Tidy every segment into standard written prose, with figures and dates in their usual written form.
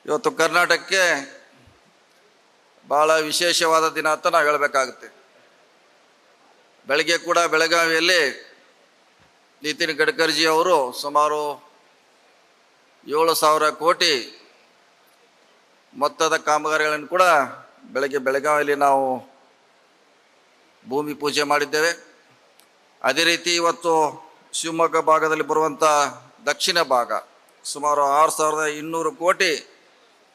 ಇವತ್ತು ಕರ್ನಾಟಕಕ್ಕೆ ಭಾಳ ವಿಶೇಷವಾದ ದಿನ ಅಂತ ನಾವು ಹೇಳಬೇಕಾಗುತ್ತೆ. ಬೆಳಗ್ಗೆ ಕೂಡ ಬೆಳಗಾವಿಯಲ್ಲಿ ನಿತಿನ್ ಗಡ್ಕರ್ಜಿ ಅವರು ಸುಮಾರು 7,000 ಕೋಟಿ ಮೊತ್ತದ ಕಾಮಗಾರಿಗಳನ್ನು ಕೂಡ ಬೆಳಗ್ಗೆ ಬೆಳಗಾವಿಯಲ್ಲಿ ನಾವು ಭೂಮಿ ಪೂಜೆ ಮಾಡಿದ್ದೇವೆ. ಅದೇ ರೀತಿ ಇವತ್ತು ಶಿವಮೊಗ್ಗ ಭಾಗದಲ್ಲಿ ಬರುವಂಥ ದಕ್ಷಿಣ ಭಾಗ ಸುಮಾರು 6,200 ಕೋಟಿ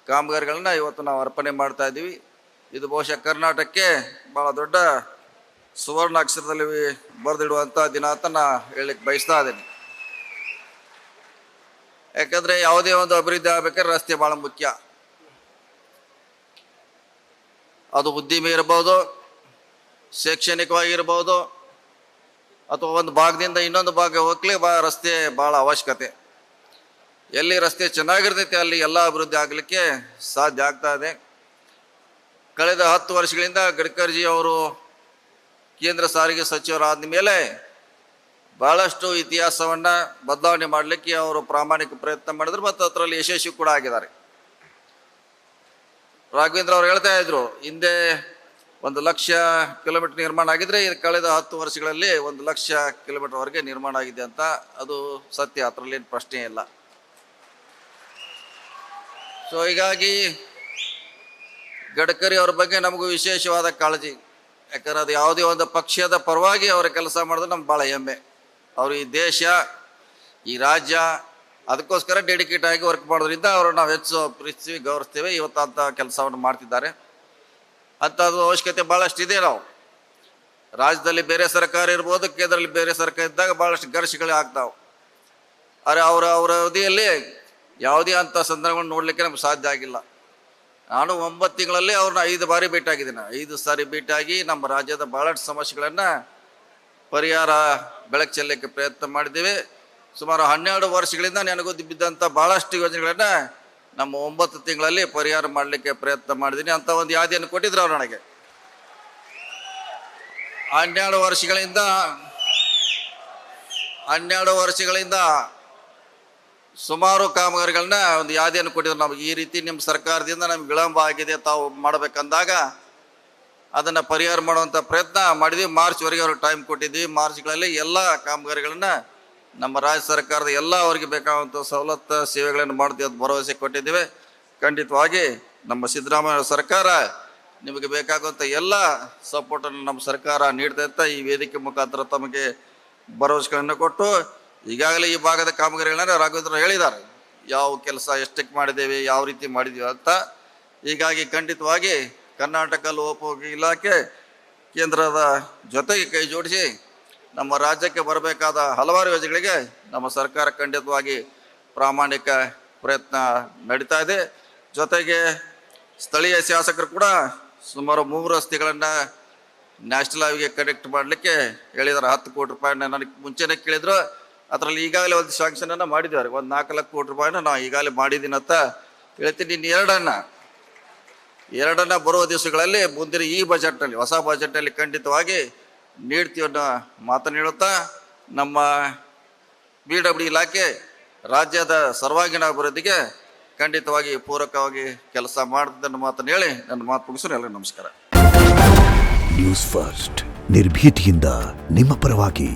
ಕಾಮಗಾರಿಗಳನ್ನ ಇವತ್ತು ನಾವು ಅರ್ಪಣೆ ಮಾಡ್ತಾ ಇದ್ದೀವಿ. ಇದು ಬಹುಶಃ ಕರ್ನಾಟಕಕ್ಕೆ ಭಾಳ ದೊಡ್ಡ ಸುವರ್ಣ ಅಕ್ಷರದಲ್ಲಿ ಬರೆದಿಡುವಂಥ ದಿನ ಅಂತ ನಾ ಹೇಳಲಿಕ್ಕೆ ಬಯಸ್ತಾ ಇದ್ದೀನಿ. ಯಾಕಂದರೆ ಯಾವುದೇ ಒಂದು ಅಭಿವೃದ್ಧಿ ಆಗಬೇಕಾದ್ರೆ ರಸ್ತೆ ಭಾಳ ಮುಖ್ಯ. ಅದು ಉದ್ದಿಮೆ ಇರ್ಬೋದು, ಶೈಕ್ಷಣಿಕವಾಗಿರ್ಬೋದು, ಅಥವಾ ಒಂದು ಭಾಗದಿಂದ ಇನ್ನೊಂದು ಭಾಗ ಹೋಗ್ಲಿ ರಸ್ತೆ ಭಾಳ ಅವಶ್ಯಕತೆ. ಎಲ್ಲಿ ರಸ್ತೆ ಚೆನ್ನಾಗಿರ್ತೈತೆ ಅಲ್ಲಿ ಎಲ್ಲ ಅಭಿವೃದ್ಧಿ ಆಗಲಿಕ್ಕೆ ಸಾಧ್ಯ ಆಗ್ತಾ ಇದೆ. ಕಳೆದ 10 ವರ್ಷಗಳಿಂದ ಗಡ್ಕರ್ಜಿ ಅವರು ಕೇಂದ್ರ ಸಾರಿಗೆ ಸಚಿವರಾದ ಮೇಲೆ ಭಾಳಷ್ಟು ಇತಿಹಾಸವನ್ನು ಬದಲಾವಣೆ ಮಾಡಲಿಕ್ಕೆ ಅವರು ಪ್ರಾಮಾಣಿಕ ಪ್ರಯತ್ನ ಮಾಡಿದ್ರು ಮತ್ತು ಅದರಲ್ಲಿ ಯಶಸ್ವಿ ಕೂಡ ಆಗಿದ್ದಾರೆ. ರಾಘವೇಂದ್ರ ಅವರು ಹೇಳ್ತಾ ಇದ್ರು, ಹಿಂದೆ 1,00,000 ಕಿಲೋಮೀಟರ್ ನಿರ್ಮಾಣ ಆಗಿದ್ರೆ ಕಳೆದ 10 ವರ್ಷಗಳಲ್ಲಿ 1,00,000 ಕಿಲೋಮೀಟರ್ವರೆಗೆ ನಿರ್ಮಾಣ ಆಗಿದೆ ಅಂತ. ಅದು ಸತ್ಯ, ಅದರಲ್ಲಿ ಏನು ಪ್ರಶ್ನೆ ಇಲ್ಲ. ಸೊ ಹೀಗಾಗಿ ಗಡ್ಕರಿ ಅವ್ರ ಬಗ್ಗೆ ನಮಗೂ ವಿಶೇಷವಾದ ಕಾಳಜಿ. ಯಾಕಂದ್ರೆ ಅದು ಯಾವುದೇ ಒಂದು ಪಕ್ಷದ ಪರವಾಗಿ ಅವರ ಕೆಲಸ ಮಾಡಿದ್ರೆ ನಮ್ಗೆ ಭಾಳ ಹೆಮ್ಮೆ. ಅವರು ಈ ದೇಶ, ಈ ರಾಜ್ಯ ಅದಕ್ಕೋಸ್ಕರ ಡೆಡಿಕೇಟ್ ಆಗಿ ವರ್ಕ್ ಮಾಡೋದ್ರಿಂದ ಅವರು ನಾವು ಹೆಚ್ಚು ಪ್ರೀತಿಸಿ ಗೌರವಿಸ್ತೇವೆ. ಇವತ್ತು ಅಂಥ ಕೆಲಸವನ್ನು ಮಾಡ್ತಿದ್ದಾರೆ. ಅಂಥದ್ದು ಅವಶ್ಯಕತೆ ಭಾಳಷ್ಟು ಇದೆ. ನಾವು ರಾಜ್ಯದಲ್ಲಿ ಬೇರೆ ಸರ್ಕಾರ ಇರ್ಬೋದು, ಕೇಂದ್ರದಲ್ಲಿ ಬೇರೆ ಸರ್ಕಾರ ಇದ್ದಾಗ ಭಾಳಷ್ಟು ಘರ್ಷಣೆಗಳು ಆಗ್ತಾವೆ. ಆದರೆ ಅವರ ಅವಧಿಯಲ್ಲಿ ಯಾವುದೇ ಅಂಥ ಸಂದರ್ಭಗಳನ್ನು ನೋಡಲಿಕ್ಕೆ ನಮ್ಗೆ ಸಾಧ್ಯ ಆಗಿಲ್ಲ. ನಾನು 9 ತಿಂಗಳಲ್ಲಿ ಅವ್ರನ್ನ 5 ಬಾರಿ ಭೇಟಿಯಾಗಿದ್ದೀನಿ. 5 ಸಾರಿ ಭೇಟಿಯಾಗಿ ನಮ್ಮ ರಾಜ್ಯದ ಭಾಳಷ್ಟು ಸಮಸ್ಯೆಗಳನ್ನು ಪರಿಹಾರ ಬೆಳಕು ಚೆಲ್ಲಕ್ಕೆ ಪ್ರಯತ್ನ ಮಾಡಿದ್ದೇವೆ. ಸುಮಾರು 12 ವರ್ಷಗಳಿಂದ ನೆನಗುದ್ದಿ ಬಿದ್ದಂಥ ಭಾಳಷ್ಟು ಯೋಜನೆಗಳನ್ನು ನಮ್ಮ 9 ತಿಂಗಳಲ್ಲಿ ಪರಿಹಾರ ಮಾಡಲಿಕ್ಕೆ ಪ್ರಯತ್ನ ಮಾಡಿದ್ದೀನಿ ಅಂತ ಒಂದು ಯಾದಿಯನ್ನು ಕೊಟ್ಟಿದ್ರು ಅವ್ರು ನನಗೆ. 12 ವರ್ಷಗಳಿಂದ ಸುಮಾರು ಕಾಮಗಾರಿಗಳನ್ನ ಒಂದು ಯಾದಿಯನ್ನು ಕೊಟ್ಟಿದ್ರು ನಮಗೆ. ಈ ರೀತಿ ನಿಮ್ಮ ಸರ್ಕಾರದಿಂದ ನಮ್ಗೆ ವಿಳಂಬ ಆಗಿದೆ, ತಾವು ಮಾಡಬೇಕಂದಾಗ ಅದನ್ನು ಪರಿಹಾರ ಮಾಡುವಂಥ ಪ್ರಯತ್ನ ಮಾಡಿದ್ವಿ. ಮಾರ್ಚ್ವರೆಗೆ ಅವ್ರಿಗೆ ಟೈಮ್ ಕೊಟ್ಟಿದ್ವಿ. ಮಾರ್ಚ್ಗಳಲ್ಲಿ ಎಲ್ಲ ಕಾಮಗಾರಿಗಳನ್ನ ನಮ್ಮ ರಾಜ್ಯ ಸರ್ಕಾರದ ಎಲ್ಲ ಅವರಿಗೆ ಬೇಕಾಗುವಂಥ ಸವಲತ್ತು ಸೇವೆಗಳನ್ನು ಮಾಡ್ತೀವಿ ಅಂತ ಭರವಸೆ ಕೊಟ್ಟಿದ್ದೇವೆ. ಖಂಡಿತವಾಗಿ ನಮ್ಮ ಸಿದ್ದರಾಮಯ್ಯ ಸರ್ಕಾರ ನಿಮಗೆ ಬೇಕಾಗುವಂಥ ಎಲ್ಲ ಸಪೋರ್ಟನ್ನು ನಮ್ಮ ಸರ್ಕಾರ ನೀಡ್ತಾ ಇರ್ತಾ ಈ ವೇದಿಕೆ ಮುಖಾಂತರ ತಮಗೆ ಭರವಸೆಗಳನ್ನು ಕೊಟ್ಟು ಈಗಾಗಲೇ ಈ ಭಾಗದ ಕಾಮಗಾರಿಗಳನ್ನ ರಾಘವೇಂದ್ರ ಹೇಳಿದ್ದಾರೆ, ಯಾವ ಕೆಲಸ ಎಷ್ಟಕ್ಕೆ ಮಾಡಿದ್ದೇವೆ, ಯಾವ ರೀತಿ ಮಾಡಿದ್ದೀವಿ ಅಂತ. ಹೀಗಾಗಿ ಖಂಡಿತವಾಗಿ ಕರ್ನಾಟಕ ಲೋಕೋಪಯೋಗಿ ಇಲಾಖೆ ಕೇಂದ್ರದ ಜೊತೆಗೆ ಕೈ ಜೋಡಿಸಿ ನಮ್ಮ ರಾಜ್ಯಕ್ಕೆ ಬರಬೇಕಾದ ಹಲವಾರು ಯೋಜನೆಗಳಿಗೆ ನಮ್ಮ ಸರ್ಕಾರ ಖಂಡಿತವಾಗಿ ಪ್ರಾಮಾಣಿಕ ಪ್ರಯತ್ನ ನಡೀತಾ ಇದೆ. ಜೊತೆಗೆ ಸ್ಥಳೀಯ ಶಾಸಕರು ಕೂಡ ಸುಮಾರು 3 ರಸ್ತೆಗಳನ್ನು ನ್ಯಾಷನಲ್ ಹೈವೇಗೆ ಕನೆಕ್ಟ್ ಮಾಡಲಿಕ್ಕೆ ಹೇಳಿದ್ದಾರೆ. 10 ಕೋಟಿ ರೂಪಾಯಿನ ನನಗೆ ಮುಂಚೆನೇ ಕೇಳಿದ್ರು. ಅದರಲ್ಲಿ ಈಗಾಗಲೇ ಒಂದು ಶಾಂಕ್ಷನನ್ನು ಮಾಡಿದ್ದಾರೆ. ಒಂದು 4 ಲಕ್ಷ ಕೋಟಿ ರೂಪಾಯಿನ ನಾವು ಈಗಾಗಲೇ ಮಾಡಿದ್ದೀನಿ ಅಂತ ಹೇಳ್ತೀನಿ. ಇನ್ನು ಎರಡನ್ನ ಬರುವ ದಿವಸಗಳಲ್ಲಿ ಮುಂದಿನ ಈ ಬಜೆಟ್ನಲ್ಲಿ, ಹೊಸ ಬಜೆಟ್ನಲ್ಲಿ ಖಂಡಿತವಾಗಿ ನೀಡ್ತೀವಿ ಅನ್ನೋ ಮಾತನ್ನು ಹೇಳುತ್ತಾ ನಮ್ಮ BW ಇಲಾಖೆ ರಾಜ್ಯದ ಸರ್ವಾಂಗೀಣ ಅಭಿವೃದ್ಧಿಗೆ ಖಂಡಿತವಾಗಿ ಪೂರಕವಾಗಿ ಕೆಲಸ ಮಾಡುತ್ತದನ್ನು ಮಾತನ್ನು ಹೇಳಿ ನನ್ನ ಮಾತು ಮುಗಿಸೋಣ. ಎಲ್ಲರಿಗೂ ನಮಸ್ಕಾರ. ನ್ಯೂಸ್ ಫಸ್ಟ್, ನಿರ್ಭೀತಿಯಿಂದ ನಿಮ್ಮ ಪರವಾಗಿ.